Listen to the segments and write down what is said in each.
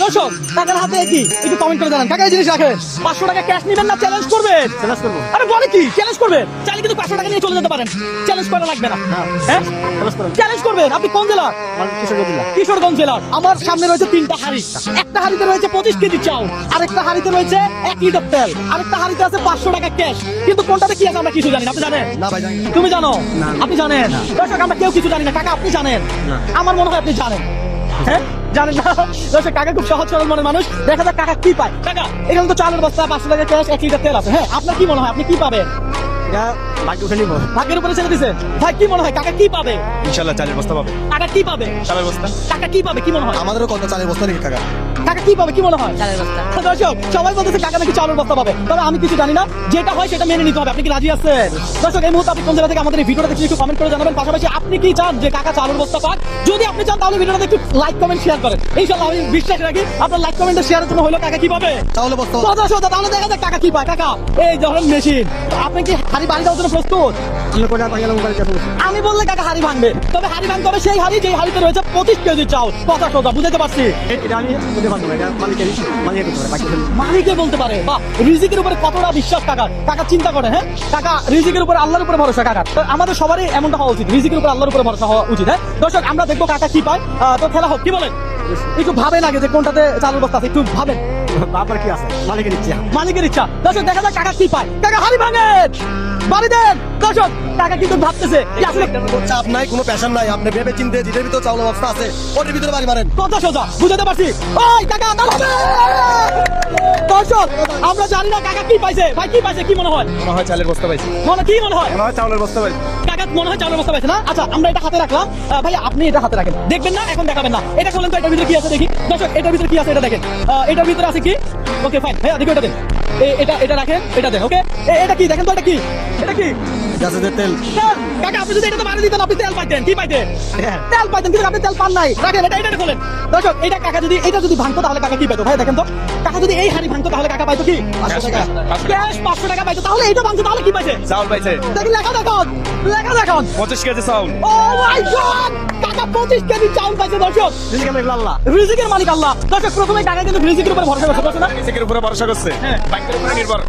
দর্শক কাকার হাতে কি একটু কমেন্ট করে জানান। কাকা এই জিনিস রাখেন, 500 টাকা ক্যাশ নেবেন না চ্যালেঞ্জ করবেন? চ্যালেঞ্জ করব। আরে বলে কি চ্যালেঞ্জ করবেন? চাইলে কিন্তু 500 টাকা নিয়ে চলে যেতে পারেন, চ্যালেঞ্জ করা লাগবে না। হ্যাঁ চ্যালেঞ্জ করবেন। আপনি কোন জেলা? কিশোরগঞ্জ জেলার। আমার সামনে রয়েছে 3টা হাড়ি, একটা হাড়িতে রয়েছে 25 কেজি চাউল, আরেকটা হাড়িতে রয়েছে 1 লিটার তেল, আরেকটা হাড়িতে আছে 500 টাকা ক্যাশ। কিন্তু কোনটাতে কি আছে আমরা কিছু জানি না। আপনি জানেন? না ভাই জানি না। তুমি জানো? না। আপনি জানেন? দর্শক আমরা কেউ কিছু জানি না। কাকা আপনি জানেন? না। আমার মনে হয় আপনি জানেন। হ্যাঁ জানেন না? দর্শক কাকা খুব সহজ সরল মনের মানুষ। দেখা যাক কাকা কি পায়। কাকা এখানে তো চালের বস্তা, 500 টাকা ক্যাশ, 1 লিটার তেল আছে। হ্যাঁ আপনার কি মনে হয় আপনি কি পাবেন? এটা ভাগ্য উঠে নিব। ভাগ্যের উপরে ছেড়ে দিছে। ভাই কি মনে হয় কাকা কি পাবে? ইনশাআল্লাহ চালের বস্তা পাবে। কাকা কি পাবে? চালের বস্তা। কাকা কি পাবে কি মনে হয়? আমাদেরও কত চালের বস্তা রেখে কাকা। কাকা কি পাবে কি মনে হয়? চালের বস্তা। দর্শক সবাই বলতেছে কাকা নাকি চালের বস্তা পাবে, তবে আমি কিছু জানি না। যেটা হয় সেটা মেনে নিতে হবে। আপনি কি রাজি আছেন? দর্শক এই মুহূর্তে আপনি কোন জেলা থেকে আমাদের এই ভিডিওটা দেখছেন একটু কমেন্ট করে জানাবেন। পাশাপাশি আপনি কি চান যে কাকা চালের বস্তা পাক? যদি আপনি চান তাহলে ভিডিওটা একটু লাইক কমেন্ট শেয়ার করেন। ইনশাআল্লাহ আমি বিশ্বাস রাখি আপনার লাইক কমেন্ট শেয়ারের জন্য হলো কাকা কি পাবে? চালের বস্তা। দর্শক তাহলে দেখা যাক কাকা কি পায়। কাকা এই ধরেন মেশিন, আপনি কি হাড়ি বাড়ি দেওয়ার জন্য প্রস্তুত? আমি বললে কাকা হাড়ি ভাঙবে, তবে হাড়ি ভাঙতে হবে সেই হাড়ি যেই হাড়িতে রয়েছে 25 কেজি চাউল। কথা সোজা বুঝাতে পারছি? এটা আমি বলতে পারবো না, এটা মালিকের করতে পারে। মালিকে বলতে পারে। বা রিজিকের উপরে কতটা বিশ্বাস কাকা। কাকা চিন্তা করে। হ্যাঁ কাকা রিজিকের উপরে আল্লাহর উপরে ভরসা কাকা। তো আমাদের সবারই এমনটা হওয়া উচিত, রিজিকের উপরে আল্লাহর উপরে ভরসা হওয়া উচিত। হ্যাঁ দর্শক আমরা দেখবো কাকা কি পায়। তো খেলা হোক, কি বলেন? একটু ভাবেন আগে যে কোনটাতে চালের বস্তা আছে, একটু ভাবেন। আপনার কি আছে? মালিকের ইচ্ছা। মালিকের ইচ্ছা। দর্শক দেখা যাক কাকা কি পায়। কাকা হাড়ি ভাঙেন, বাড়ি দেন। দর্শক কাকা কিন্তু ভাবতেছে কি আসলে চাপ নাই, কোনো প্যাশন নাই। আপনি ভেবে চিন্তে যেটার ভিতরে চাউলের বস্তা আছে ওর ভিতরে বাড়ি মারেন। কথা সোজা বুঝাতে পারছি। ওই কাকা দাঁড়াবে। দর্শক আমরা জানি না কাকা কি পাইছে। ভাই কি পাইছে কি মনে হয়? মনে হয় চালের বস্তা পাইছে। কি মনে হয়? মনে হয় চাউলের বস্তা পাইছে। কাকা মনে হয় চালের বস্তা পাইছে না? আচ্ছা আমরা এটা হাতে রাখলাম। ভাই আপনি এটা হাতে রাখেন, দেখবেন না এখন দেখাবেন না। এটা খোলেন তো, এটার ভিতরে কি আছে দেখি। দর্শক এটার ভিতরে কি আছে এটা দেখেন। এটার ভিতরে আছে কি? ওকে ফাইন ভাইয়া দেখো এটা দেন। এটা রাখেন, এটা দেন। ওকে এটা কি দেখেন তো, এটা কি? এটা কি? গাছে যে তেল। তেল। কাকা আপনি যদি এটাতে বাড়ি দিতেন আপনি তেল পাইতেন। কি পাইতেন? তেল পাইতেন, কিন্তু আপনি তেল পান নাই। রাখেন এটা খোলেন। দর্শক এটা কাকা যদি এটা যদি ভাঙতো তাহলে কাকা কি পাইতো? ভাই দেখেন তো, কাকা যদি এই হাড়ি ভাঙতো তাহলে কাকা পাইতো কি? 500 টাকা ক্যাশ। 500 টাকা পাইতো। তাহলে এটা ভাঙতো তাহলে কি পাইছে? চাউল পাইছে। দেখি লেখা দেখুন, লেখা দেখুন 25 কেজি চাউল। ও মাই গড, কাকা 25 কেজি চাউল পাইছে। দর্শক রিজিকের মালিক আল্লাহ। রিজিকের মালিক আল্লাহ। দর্শক প্রথমে কাকা কিন্তু রিজিকের উপর ভরসা করছে না? রিজিকের উপরে ভরসা করছে। হ্যাঁ। বাইকের উপরে নির্ভর।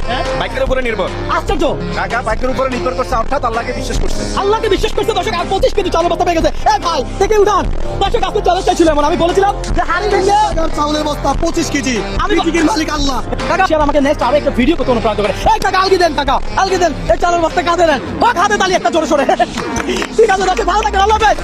বাইকের উপরে নির্ভর। আশ্চর্য। কাকা বাইকের উপরে নির্ভর করছে, অর্থাৎ আল্লাহকে বিশ্বাস করছে। আল্লাহকে বিশ্বাস করছে। দর্শক আর 25 কেজি চাউল বস্তা পেয়ে গেছে। এই ভাই থেকে উঠান। দর্শক আজকে চ্যালেঞ্জটা ছিল এমন, আমি বলেছিলাম যে হাড়ি ভেঙে চাউলের বস্তা 25 কেজি। আমি রিজিকের মালিক আল্লাহ। কাকা সে আমাকে নেক্সট আরো একটা ভিডিও করতে অনুপ্রাণিত করে। এই কাকা আলগি দেন, কাকা আলগি দেন। এই চালের বস্তা কাঁধে নেন, হাতে তালি একটা জোরে সরে। ঠিক আছে ভালো থাকেন, আল্লাহ হাফেজ।